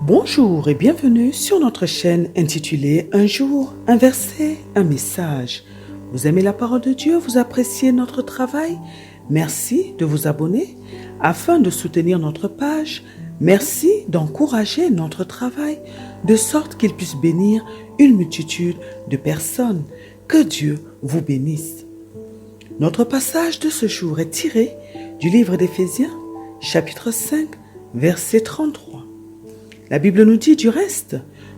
Bonjour et bienvenue sur notre chaîne intitulée Un jour, un verset, un message. Vous aimez la parole de Dieu, vous appréciez notre travail? Merci de vous abonner afin de soutenir notre page. Merci d'encourager notre travail de sorte qu'il puisse bénir une multitude de personnes. Que Dieu vous bénisse. Notre passage de ce jour est tiré du livre d'Éphésiens, chapitre 5, verset 33. La Bible nous dit du reste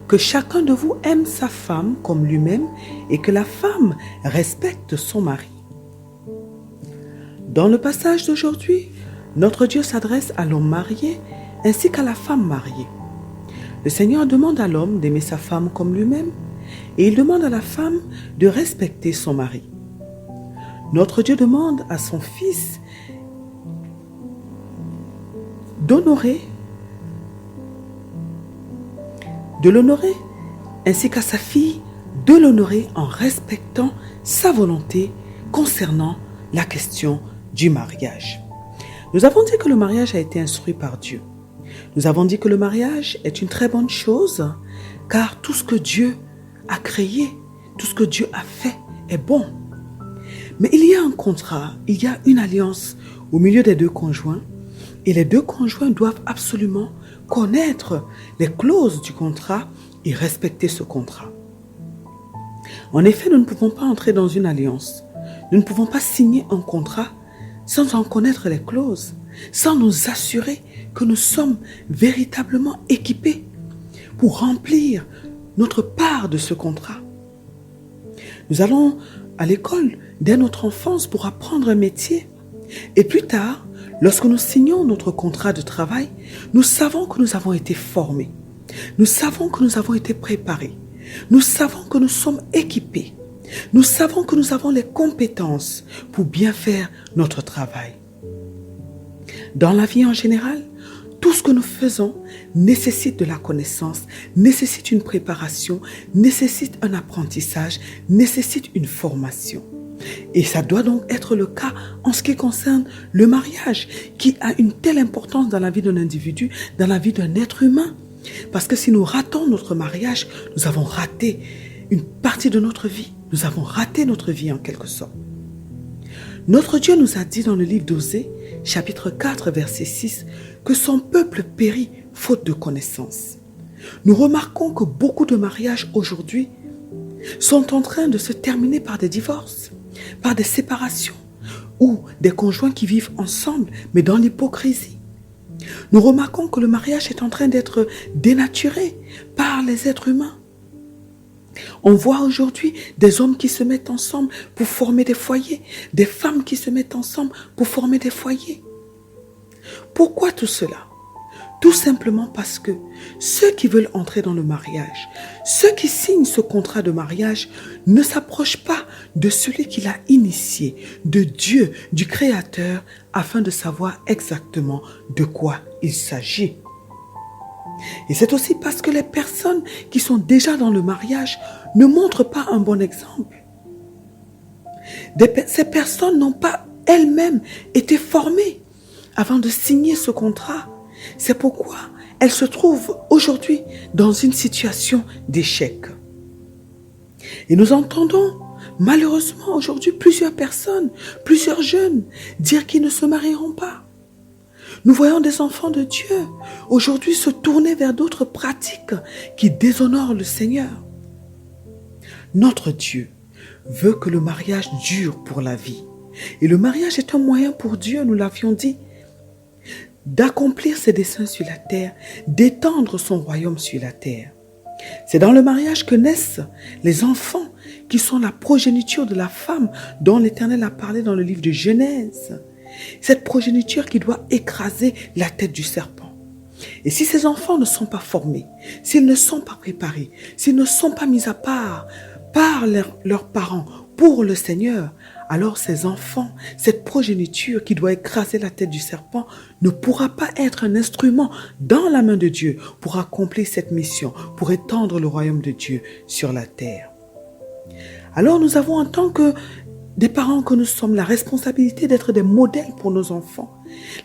que chacun de vous aime sa femme comme lui-même et que la femme respecte son mari. Dans le passage d'aujourd'hui, notre Dieu s'adresse à l'homme marié ainsi qu'à la femme mariée. Le Seigneur demande à l'homme d'aimer sa femme comme lui-même et il demande à la femme de respecter son mari. Notre Dieu demande à son Fils de l'honorer, ainsi qu'à sa fille de l'honorer en respectant sa volonté concernant la question du mariage. Nous avons dit que le mariage a été instruit par Dieu. Nous avons dit que le mariage est une très bonne chose, car tout ce que Dieu a créé, tout ce que Dieu a fait est bon. Mais il y a un contrat, il y a une alliance au milieu des deux conjoints, et les deux conjoints doivent absolument connaître les clauses du contrat et respecter ce contrat. En effet, nous ne pouvons pas entrer dans une alliance. Nous ne pouvons pas signer un contrat sans en connaître les clauses, sans nous assurer que nous sommes véritablement équipés pour remplir notre part de ce contrat. Nous allons à l'école dès notre enfance pour apprendre un métier. Et plus tard, lorsque nous signons notre contrat de travail, nous savons que nous avons été formés. Nous savons que nous avons été préparés. Nous savons que nous sommes équipés. Nous savons que nous avons les compétences pour bien faire notre travail. Dans la vie en général, tout ce que nous faisons nécessite de la connaissance, nécessite une préparation, nécessite un apprentissage, nécessite une formation. Et ça doit donc être le cas en ce qui concerne le mariage, qui a une telle importance dans la vie d'un individu, dans la vie d'un être humain. Parce que si nous ratons notre mariage, nous avons raté une partie de notre vie. Nous avons raté notre vie en quelque sorte. Notre Dieu nous a dit dans le livre d'Osée, chapitre 4, verset 6, que son peuple périt faute de connaissance. Nous remarquons que beaucoup de mariages aujourd'hui sont en train de se terminer par des divorces, par des séparations ou des conjoints qui vivent ensemble mais dans l'hypocrisie. Nous remarquons que le mariage est en train d'être dénaturé par les êtres humains. On voit aujourd'hui des hommes qui se mettent ensemble pour former des foyers, des femmes qui se mettent ensemble pour former des foyers. Pourquoi tout cela? Tout simplement parce que ceux qui veulent entrer dans le mariage, ceux qui signent ce contrat de mariage ne s'approchent pas de celui qui l'a initié, de Dieu, du Créateur, afin de savoir exactement de quoi il s'agit. Et c'est aussi parce que les personnes qui sont déjà dans le mariage ne montrent pas un bon exemple. Ces personnes n'ont pas elles-mêmes été formées avant de signer ce contrat. C'est pourquoi elles se trouvent aujourd'hui dans une situation d'échec. Et nous entendons malheureusement aujourd'hui plusieurs personnes, plusieurs jeunes dire qu'ils ne se marieront pas. Nous voyons des enfants de Dieu aujourd'hui se tourner vers d'autres pratiques qui déshonorent le Seigneur. Notre Dieu veut que le mariage dure pour la vie. Et le mariage est un moyen pour Dieu, nous l'avions dit, d'accomplir ses desseins sur la terre, d'étendre son royaume sur la terre. C'est dans le mariage que naissent les enfants qui sont la progéniture de la femme dont l'Éternel a parlé dans le livre de Genèse. Cette progéniture qui doit écraser la tête du serpent. Et si ces enfants ne sont pas formés, s'ils ne sont pas préparés, s'ils ne sont pas mis à part par leurs parents pour le Seigneur, alors ces enfants, cette progéniture qui doit écraser la tête du serpent ne pourra pas être un instrument dans la main de Dieu pour accomplir cette mission, pour étendre le royaume de Dieu sur la terre. Alors nous avons en tant que des parents que nous sommes la responsabilité d'être des modèles pour nos enfants,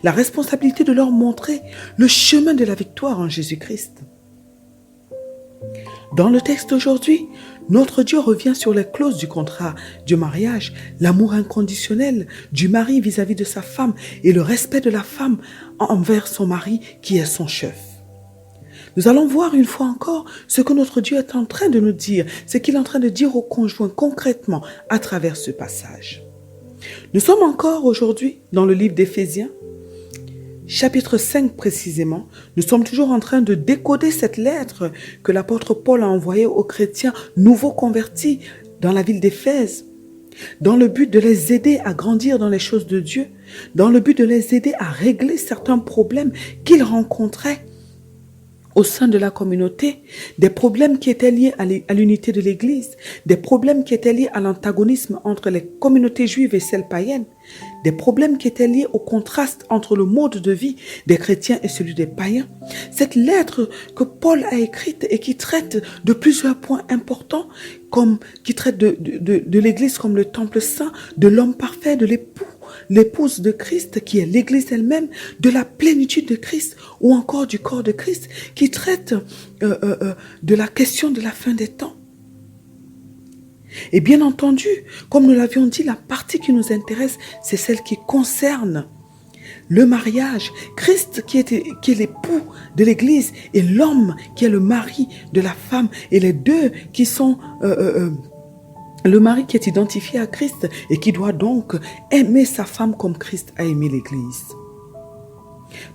la responsabilité de leur montrer le chemin de la victoire en Jésus-Christ. Dans le texte d'aujourd'hui, notre Dieu revient sur les clauses du contrat du mariage, l'amour inconditionnel du mari vis-à-vis de sa femme et le respect de la femme envers son mari qui est son chef. Nous allons voir une fois encore ce que notre Dieu est en train de nous dire, ce qu'il est en train de dire aux conjoints concrètement à travers ce passage. Nous sommes encore aujourd'hui dans le livre d'Éphésiens, chapitre 5 précisément. Nous sommes toujours en train de décoder cette lettre que l'apôtre Paul a envoyée aux chrétiens nouveaux convertis dans la ville d'Éphèse, dans le but de les aider à grandir dans les choses de Dieu, dans le but de les aider à régler certains problèmes qu'ils rencontraient au sein de la communauté, des problèmes qui étaient liés à l'unité de l'Église, des problèmes qui étaient liés à l'antagonisme entre les communautés juives et celles païennes, des problèmes qui étaient liés au contraste entre le mode de vie des chrétiens et celui des païens. Cette lettre que Paul a écrite et qui traite de plusieurs points importants, comme qui traite de l'Église comme le temple saint, de l'homme parfait, de l'épouse de Christ qui est l'Église elle-même, de la plénitude de Christ ou encore du corps de Christ, qui traite de la question de la fin des temps. Et bien entendu, comme nous l'avions dit, la partie qui nous intéresse, c'est celle qui concerne le mariage. Christ qui est l'époux de l'Église et l'homme qui est le mari de la femme, et les deux qui sont le mari qui est identifié à Christ et qui doit donc aimer sa femme comme Christ a aimé l'Église.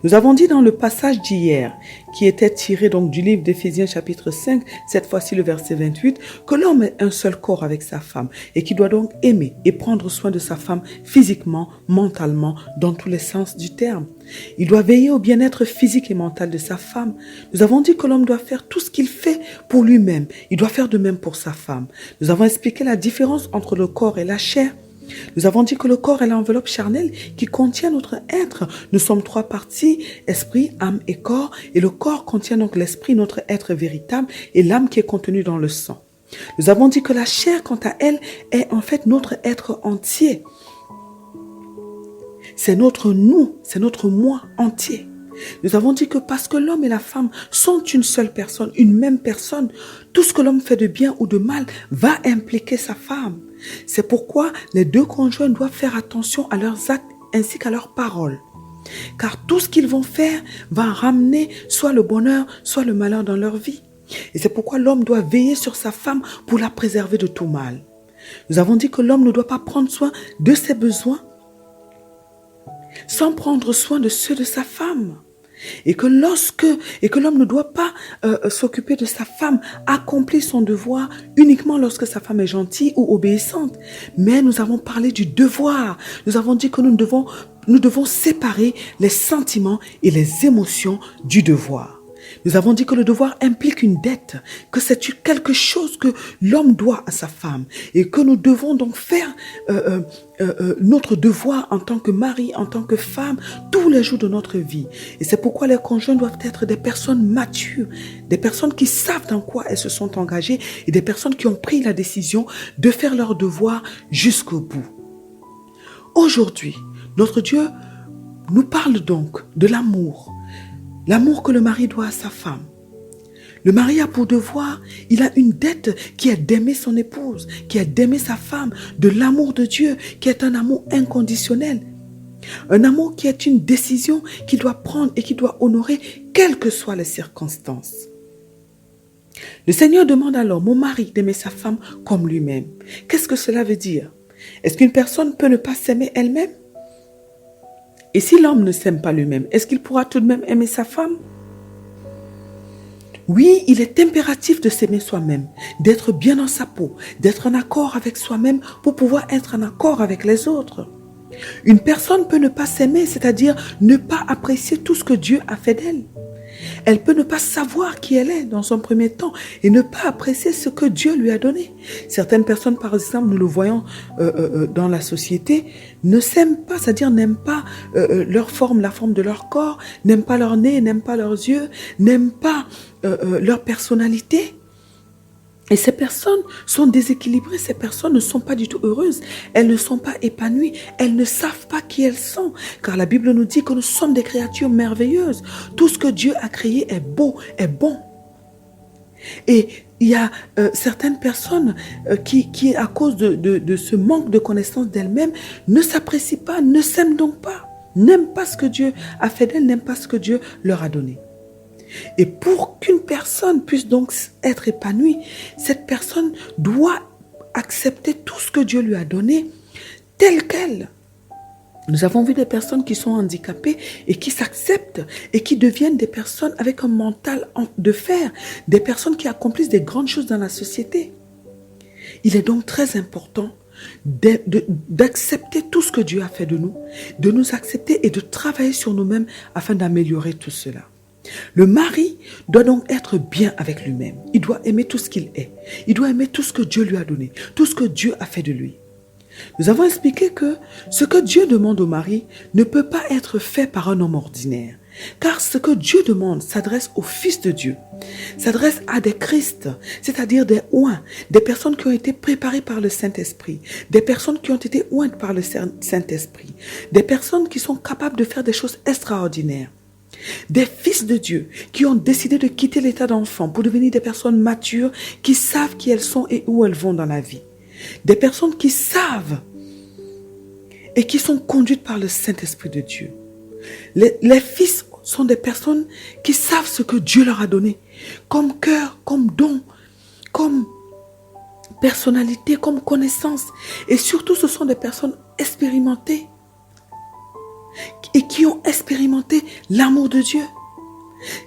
Nous avons dit dans le passage d'hier, qui était tiré donc du livre d'Éphésiens chapitre 5, cette fois-ci le verset 28, que l'homme est un seul corps avec sa femme et qui doit donc aimer et prendre soin de sa femme physiquement, mentalement, dans tous les sens du terme. Il doit veiller au bien-être physique et mental de sa femme. Nous avons dit que l'homme doit faire tout ce qu'il fait pour lui-même. Il doit faire de même pour sa femme. Nous avons expliqué la différence entre le corps et la chair. Nous avons dit que le corps est l'enveloppe charnelle qui contient notre être. Nous sommes trois parties, esprit, âme et corps. Et le corps contient donc l'esprit, notre être véritable, et l'âme qui est contenue dans le sang. Nous avons dit que la chair, quant à elle, est en fait notre être entier. C'est notre nous, c'est notre moi entier. Nous avons dit que parce que l'homme et la femme sont une seule personne, une même personne, tout ce que l'homme fait de bien ou de mal va impliquer sa femme. C'est pourquoi les deux conjoints doivent faire attention à leurs actes ainsi qu'à leurs paroles. Car tout ce qu'ils vont faire va ramener soit le bonheur, soit le malheur dans leur vie. Et c'est pourquoi l'homme doit veiller sur sa femme pour la préserver de tout mal. Nous avons dit que l'homme ne doit pas prendre soin de ses besoins sans prendre soin de ceux de sa femme. Et que l'homme ne doit pas s'occuper de sa femme, accomplir son devoir uniquement lorsque sa femme est gentille ou obéissante. Mais nous avons parlé du devoir. Nous avons dit que nous devons séparer les sentiments et les émotions du devoir. Nous avons dit que le devoir implique une dette, que c'est quelque chose que l'homme doit à sa femme et que nous devons donc faire notre devoir en tant que mari, en tant que femme, tous les jours de notre vie. Et c'est pourquoi les conjoints doivent être des personnes matures, des personnes qui savent dans quoi elles se sont engagées et des personnes qui ont pris la décision de faire leur devoir jusqu'au bout. Aujourd'hui, notre Dieu nous parle donc de l'amour. L'amour que le mari doit à sa femme. Le mari a pour devoir, il a une dette qui est d'aimer son épouse, qui est d'aimer sa femme, de l'amour de Dieu, qui est un amour inconditionnel. Un amour qui est une décision qu'il doit prendre et qu'il doit honorer, quelles que soient les circonstances. Le Seigneur demande alors au mari d'aimer sa femme comme lui-même. Qu'est-ce que cela veut dire? Est-ce qu'une personne peut ne pas s'aimer elle-même? Et si l'homme ne s'aime pas lui-même, est-ce qu'il pourra tout de même aimer sa femme? Oui, il est impératif de s'aimer soi-même, d'être bien dans sa peau, d'être en accord avec soi-même pour pouvoir être en accord avec les autres. Une personne peut ne pas s'aimer, c'est-à-dire ne pas apprécier tout ce que Dieu a fait d'elle. Elle peut ne pas savoir qui elle est dans son premier temps et ne pas apprécier ce que Dieu lui a donné. Certaines personnes, par exemple, nous le voyons dans la société, ne s'aiment pas, c'est-à-dire n'aiment pas leur forme, la forme de leur corps, n'aiment pas leur nez, n'aiment pas leurs yeux, n'aiment pas leur personnalité. Et ces personnes sont déséquilibrées, ces personnes ne sont pas du tout heureuses, elles ne sont pas épanouies, elles ne savent pas qui elles sont. Car la Bible nous dit que nous sommes des créatures merveilleuses. Tout ce que Dieu a créé est beau, est bon. Et il y a certaines personnes qui, à cause de ce manque de connaissance d'elles-mêmes, ne s'apprécient pas, ne s'aiment donc pas, n'aiment pas ce que Dieu a fait d'elles, n'aiment pas ce que Dieu leur a donné. Et pour qu'une personne puisse donc être épanouie, cette personne doit accepter tout ce que Dieu lui a donné tel quel. Nous avons vu des personnes qui sont handicapées et qui s'acceptent et qui deviennent des personnes avec un mental de fer, des personnes qui accomplissent des grandes choses dans la société. Il est donc très important d'accepter tout ce que Dieu a fait de nous accepter et de travailler sur nous-mêmes afin d'améliorer tout cela. Le mari doit donc être bien avec lui-même. Il doit aimer tout ce qu'il est. Il doit aimer tout ce que Dieu lui a donné, tout ce que Dieu a fait de lui. Nous avons expliqué que ce que Dieu demande au mari ne peut pas être fait par un homme ordinaire. Car ce que Dieu demande s'adresse aux fils de Dieu, s'adresse à des Christ, c'est-à-dire des oints, des personnes qui ont été préparées par le Saint-Esprit, des personnes qui ont été ointes par le Saint-Esprit, des personnes qui sont capables de faire des choses extraordinaires. Des fils de Dieu qui ont décidé de quitter l'état d'enfant pour devenir des personnes matures qui savent qui elles sont et où elles vont dans la vie. Des personnes qui savent et qui sont conduites par le Saint-Esprit de Dieu. Les fils sont des personnes qui savent ce que Dieu leur a donné comme cœur, comme don, comme personnalité, comme connaissance. Et surtout, ce sont des personnes expérimentées et qui ont expérimenté l'amour de Dieu.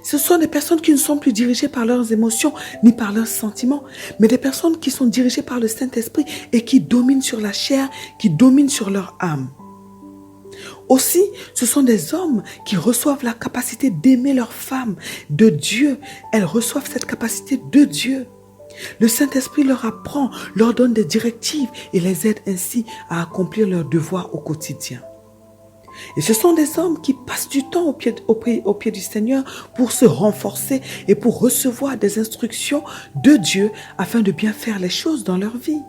Ce sont des personnes qui ne sont plus dirigées par leurs émotions ni par leurs sentiments, mais des personnes qui sont dirigées par le Saint-Esprit et qui dominent sur la chair, qui dominent sur leur âme. Aussi, ce sont des hommes qui reçoivent la capacité d'aimer leur femme de Dieu. Elles reçoivent cette capacité de Dieu. Le Saint-Esprit leur apprend, leur donne des directives et les aide ainsi à accomplir leurs devoirs au quotidien. Et ce sont des hommes qui passent du temps au pied du Seigneur pour se renforcer et pour recevoir des instructions de Dieu afin de bien faire les choses dans leur vie.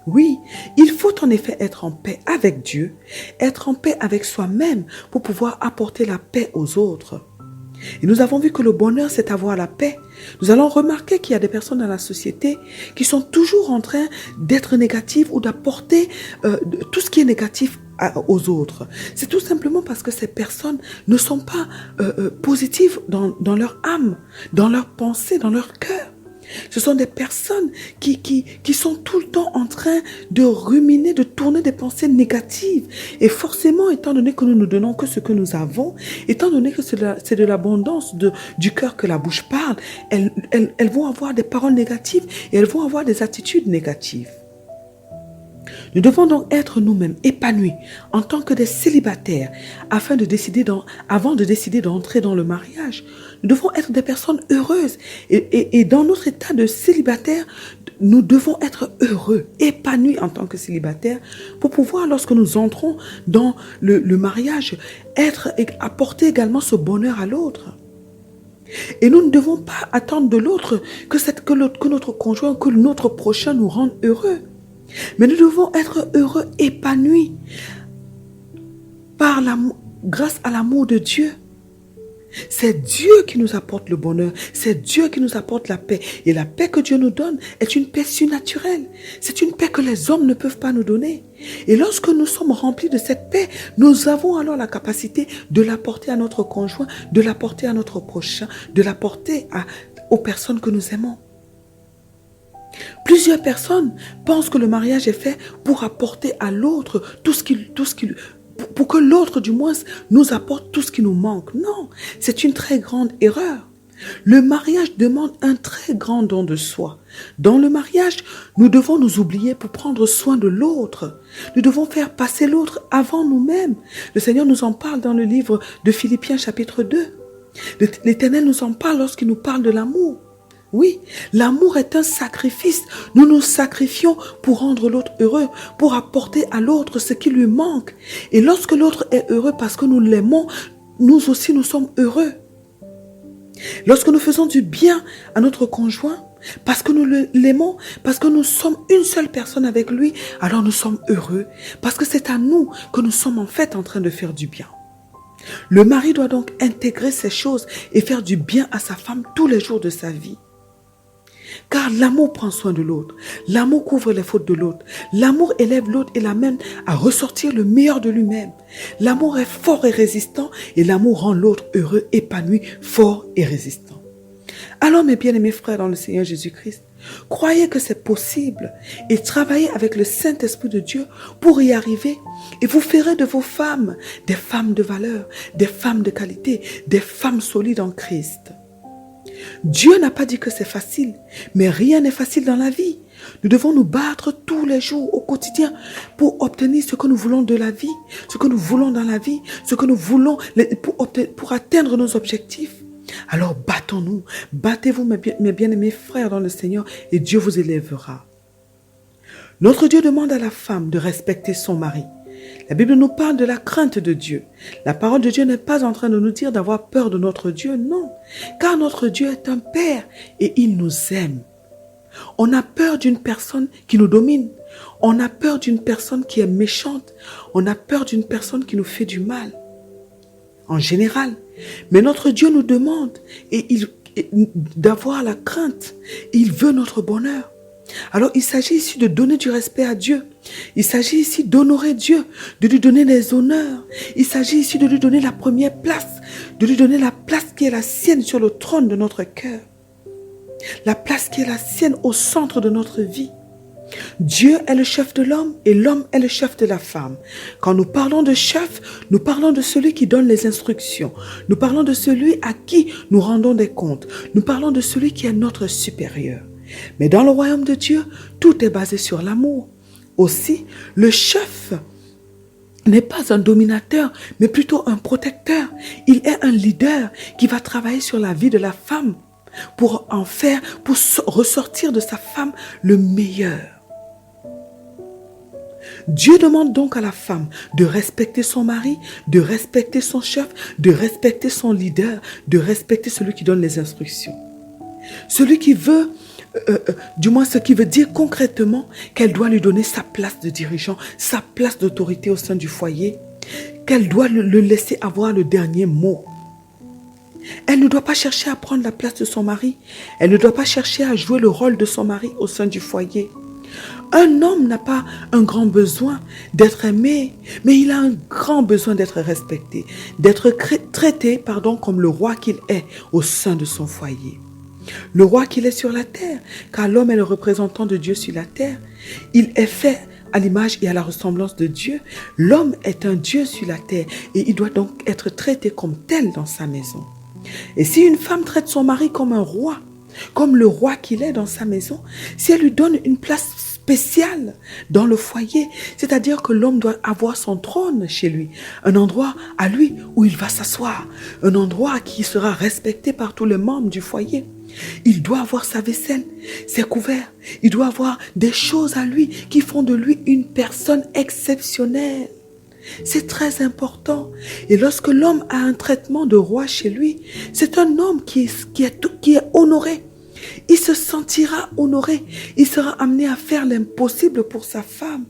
Oui, il faut en effet être en paix avec Dieu, être en paix avec soi-même pour pouvoir apporter la paix aux autres. Et nous avons vu que le bonheur, c'est avoir la paix. Nous allons remarquer qu'il y a des personnes dans la société qui sont toujours en train d'être négatives ou d'apporter tout ce qui est négatif aux autres. C'est tout simplement parce que ces personnes ne sont pas positives dans leur âme, dans leur pensée, dans leur cœur. Ce sont des personnes qui sont tout le temps en train de ruminer, de tourner des pensées négatives. Et forcément, étant donné que nous ne donnons que ce que nous avons, étant donné que c'est de l'abondance du cœur que la bouche parle, elles vont avoir des paroles négatives et elles vont avoir des attitudes négatives. Nous devons donc être nous-mêmes épanouis en tant que des célibataires avant de décider d'entrer dans le mariage. Nous devons être des personnes heureuses et dans notre état de célibataire, nous devons être heureux, épanouis en tant que célibataires pour pouvoir, lorsque nous entrons dans le mariage, apporter également ce bonheur à l'autre. Et nous ne devons pas attendre de l'autre que notre conjoint, que notre prochain nous rende heureux. Mais nous devons être heureux, épanouis grâce à l'amour de Dieu. C'est Dieu qui nous apporte le bonheur, c'est Dieu qui nous apporte la paix. Et la paix que Dieu nous donne est une paix surnaturelle. C'est une paix que les hommes ne peuvent pas nous donner. Et lorsque nous sommes remplis de cette paix, nous avons alors la capacité de l'apporter à notre conjoint, de l'apporter à notre prochain, de l'apporter aux personnes que nous aimons. Plusieurs personnes pensent que le mariage est fait pour apporter à l'autre pour que l'autre du moins nous apporte tout ce qui nous manque. Non, c'est une très grande erreur. Le mariage demande un très grand don de soi. Dans le mariage, nous devons nous oublier pour prendre soin de l'autre. Nous devons faire passer l'autre avant nous-mêmes. Le Seigneur nous en parle dans le livre de Philippiens chapitre 2. L'Éternel nous en parle lorsqu'il nous parle de l'amour. Oui, l'amour est un sacrifice. Nous nous sacrifions pour rendre l'autre heureux, pour apporter à l'autre ce qui lui manque. Et lorsque l'autre est heureux parce que nous l'aimons, nous aussi nous sommes heureux. Lorsque nous faisons du bien à notre conjoint, parce que nous l'aimons, parce que nous sommes une seule personne avec lui, alors nous sommes heureux, parce que c'est à nous que nous sommes en fait en train de faire du bien. Le mari doit donc intégrer ces choses et faire du bien à sa femme tous les jours de sa vie. Car l'amour prend soin de l'autre. L'amour couvre les fautes de l'autre. L'amour élève l'autre et l'amène à ressortir le meilleur de lui-même. L'amour est fort et résistant et l'amour rend l'autre heureux, épanoui, fort et résistant. Alors mes bien-aimés frères dans le Seigneur Jésus-Christ, croyez que c'est possible et travaillez avec le Saint-Esprit de Dieu pour y arriver. Et vous ferez de vos femmes des femmes de valeur, des femmes de qualité, des femmes solides en Christ. Dieu n'a pas dit que c'est facile, mais rien n'est facile dans la vie. Nous devons nous battre tous les jours, au quotidien, pour obtenir ce que nous voulons de la vie, ce que nous voulons dans la vie, ce que nous voulons pour atteindre nos objectifs. Alors battons-nous, battez-vous mes bien-aimés frères dans le Seigneur et Dieu vous élèvera. Notre Dieu demande à la femme de respecter son mari. La Bible nous parle de la crainte de Dieu. La parole de Dieu n'est pas en train de nous dire d'avoir peur de notre Dieu, non. Car notre Dieu est un Père et il nous aime. On a peur d'une personne qui nous domine. On a peur d'une personne qui est méchante. On a peur d'une personne qui nous fait du mal. En général. Mais notre Dieu nous demande d'avoir la crainte. Il veut notre bonheur. Alors il s'agit ici de donner du respect à Dieu. Il s'agit ici d'honorer Dieu, de lui donner les honneurs. Il s'agit ici de lui donner la première place, de lui donner la place qui est la sienne sur le trône de notre cœur. La place qui est la sienne au centre de notre vie. Dieu est le chef de l'homme et l'homme est le chef de la femme. Quand nous parlons de chef, nous parlons de celui qui donne les instructions. Nous parlons de celui à qui nous rendons des comptes. Nous parlons de celui qui est notre supérieur. Mais dans le royaume de Dieu, tout est basé sur l'amour. Aussi, le chef n'est pas un dominateur, mais plutôt un protecteur. Il est un leader qui va travailler sur la vie de la femme pour ressortir de sa femme le meilleur. Dieu demande donc à la femme de respecter son mari, de respecter son chef, de respecter son leader, de respecter celui qui donne les instructions. Celui qui veut, du moins ce qui veut dire concrètement qu'elle doit lui donner sa place de dirigeant, sa place d'autorité au sein du foyer, qu'elle doit le laisser avoir le dernier mot. Elle ne doit pas chercher à prendre la place de son mari. Elle ne doit pas chercher à jouer le rôle de son mari au sein du foyer. Un homme n'a pas un grand besoin d'être aimé, mais il a un grand besoin d'être respecté, d'être traité comme le roi qu'il est au sein de son foyer. Le roi qu'il est sur la terre, car l'homme est le représentant de Dieu sur la terre. Il est fait à l'image et à la ressemblance de Dieu. L'homme est un Dieu sur la terre et il doit donc être traité comme tel dans sa maison. Et si une femme traite son mari comme un roi, comme le roi qu'il est dans sa maison, si elle lui donne une place spéciale dans le foyer, c'est-à-dire que l'homme doit avoir son trône chez lui, un endroit à lui où il va s'asseoir, un endroit qui sera respecté par tous les membres du foyer. Il doit avoir sa vaisselle, ses couverts, il doit avoir des choses à lui qui font de lui une personne exceptionnelle. C'est très important. Et lorsque l'homme a un traitement de roi chez lui, c'est un homme qui est honoré. Il se sentira honoré. Il sera amené à faire l'impossible pour sa femme.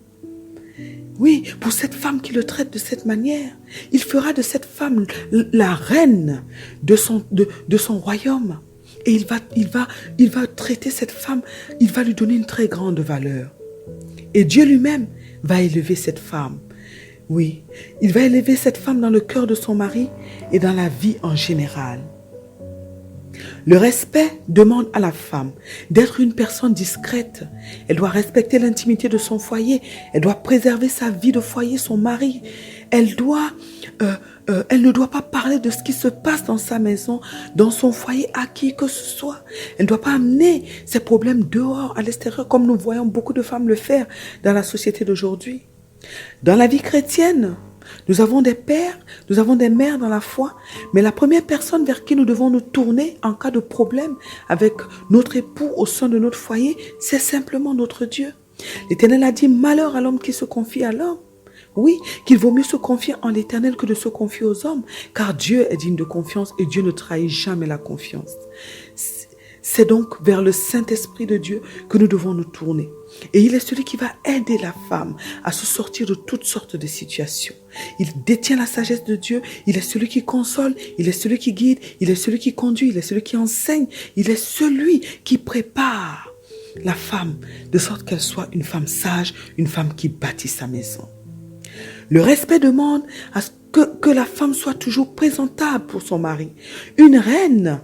Oui, pour cette femme qui le traite de cette manière. Il fera de cette femme la reine de son royaume. Et il va traiter cette femme, il va lui donner une très grande valeur. Et Dieu lui-même va élever cette femme. Oui, il va élever cette femme dans le cœur de son mari et dans la vie en général. Le respect demande à la femme d'être une personne discrète. Elle doit respecter l'intimité de son foyer. Elle doit préserver sa vie de foyer, son mari. Elle ne doit pas parler de ce qui se passe dans sa maison, dans son foyer, à qui que ce soit. Elle ne doit pas amener ses problèmes dehors, à l'extérieur, comme nous voyons beaucoup de femmes le faire dans la société d'aujourd'hui. Dans la vie chrétienne, nous avons des pères, nous avons des mères dans la foi, mais la première personne vers qui nous devons nous tourner en cas de problème avec notre époux au sein de notre foyer, c'est simplement notre Dieu. L'Éternel a dit, malheur à l'homme qui se confie à l'homme. Oui, qu'il vaut mieux se confier en l'Éternel que de se confier aux hommes, car Dieu est digne de confiance et Dieu ne trahit jamais la confiance. C'est donc vers le Saint-Esprit de Dieu que nous devons nous tourner. Et il est celui qui va aider la femme à se sortir de toutes sortes de situations. Il détient la sagesse de Dieu, il est celui qui console, il est celui qui guide, il est celui qui conduit, il est celui qui enseigne, il est celui qui prépare la femme, de sorte qu'elle soit une femme sage, une femme qui bâtit sa maison. Le respect demande à ce que la femme soit toujours présentable pour son mari. Une reine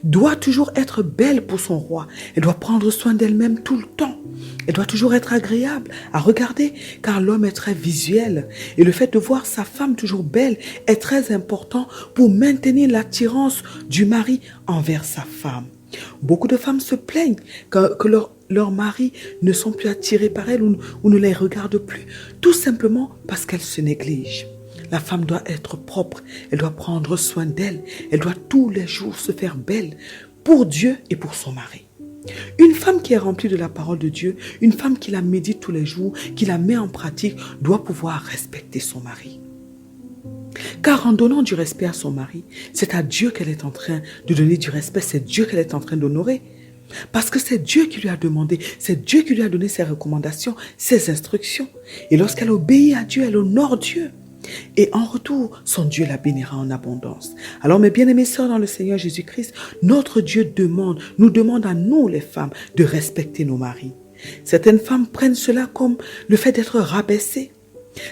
doit toujours être belle pour son roi. Elle doit prendre soin d'elle-même tout le temps. Elle doit toujours être agréable à regarder, car l'homme est très visuel. Et le fait de voir sa femme toujours belle est très important pour maintenir l'attirance du mari envers sa femme. Beaucoup de femmes se plaignent que leurs maris ne sont plus attirés par elles ou ne les regardent plus, tout simplement parce qu'elles se négligent. La femme doit être propre, elle doit prendre soin d'elle, elle doit tous les jours se faire belle pour Dieu et pour son mari. Une femme qui est remplie de la parole de Dieu, une femme qui la médite tous les jours, qui la met en pratique, doit pouvoir respecter son mari. Car en donnant du respect à son mari, c'est à Dieu qu'elle est en train de donner du respect, c'est Dieu qu'elle est en train d'honorer. Parce que c'est Dieu qui lui a demandé, c'est Dieu qui lui a donné ses recommandations, ses instructions. Et lorsqu'elle obéit à Dieu, elle honore Dieu. Et en retour, son Dieu la bénira en abondance. Alors mes bien-aimées sœurs dans le Seigneur Jésus-Christ, notre Dieu nous demande à nous les femmes de respecter nos maris. Certaines femmes prennent cela comme le fait d'être rabaissées.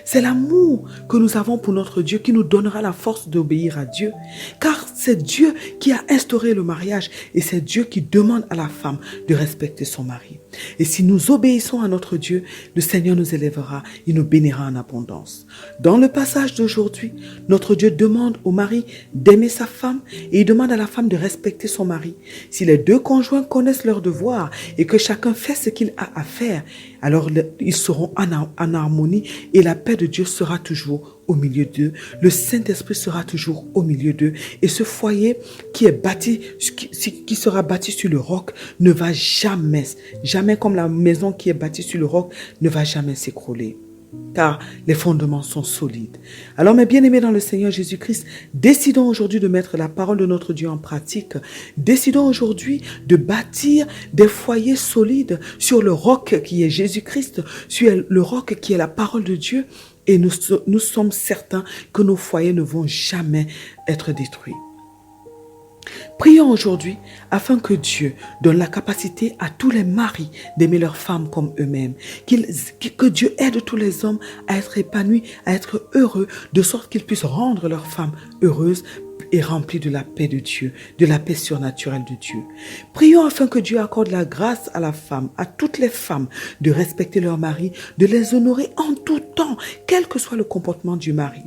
C'est l'amour que nous avons pour notre Dieu qui nous donnera la force d'obéir à Dieu. Car c'est Dieu qui a instauré le mariage et c'est Dieu qui demande à la femme de respecter son mari. Et si nous obéissons à notre Dieu, le Seigneur nous élèvera, il nous bénira en abondance. Dans le passage d'aujourd'hui, notre Dieu demande au mari d'aimer sa femme et il demande à la femme de respecter son mari. Si les deux conjoints connaissent leurs devoirs et que chacun fait ce qu'il a à faire, alors ils seront en harmonie et la paix de Dieu sera toujours au milieu d'eux. Le Saint-Esprit sera toujours au milieu d'eux. Et ce foyer qui sera bâti sur le roc ne va jamais comme la maison qui est bâtie sur le roc, ne va jamais s'écrouler. Car les fondements sont solides. Alors mes bien-aimés dans le Seigneur Jésus-Christ, décidons aujourd'hui de mettre la parole de notre Dieu en pratique. Décidons aujourd'hui de bâtir des foyers solides sur le roc qui est Jésus-Christ, sur le roc qui est la parole de Dieu. Et nous sommes certains que nos foyers ne vont jamais être détruits. Prions aujourd'hui afin que Dieu donne la capacité à tous les maris d'aimer leurs femmes comme eux-mêmes. Que Dieu aide tous les hommes à être épanouis, à être heureux, de sorte qu'ils puissent rendre leurs femmes heureuses et remplies de la paix de Dieu, de la paix surnaturelle de Dieu. Prions afin que Dieu accorde la grâce à la femme, à toutes les femmes, de respecter leur mari, de les honorer en tout temps, quel que soit le comportement du mari,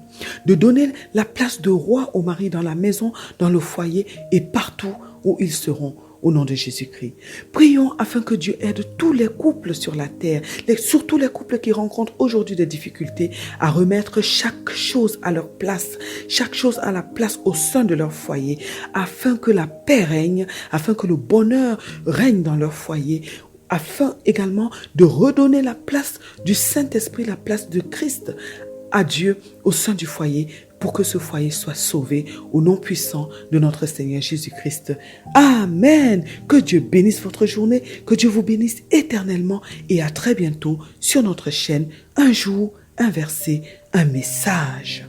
de donner la place de roi au mari dans la maison, dans le foyer et partout où ils seront. Au nom de Jésus-Christ. Prions afin que Dieu aide tous les couples sur la terre, surtout les couples qui rencontrent aujourd'hui des difficultés, à remettre chaque chose à leur place, chaque chose à la place au sein de leur foyer, afin que la paix règne, afin que le bonheur règne dans leur foyer, afin également de redonner la place du Saint-Esprit, la place de Christ à Dieu au sein du foyer, pour que ce foyer soit sauvé au nom puissant de notre Seigneur Jésus-Christ. Amen. Que Dieu bénisse votre journée, que Dieu vous bénisse éternellement et à très bientôt sur notre chaîne. Un jour, un verset, un message.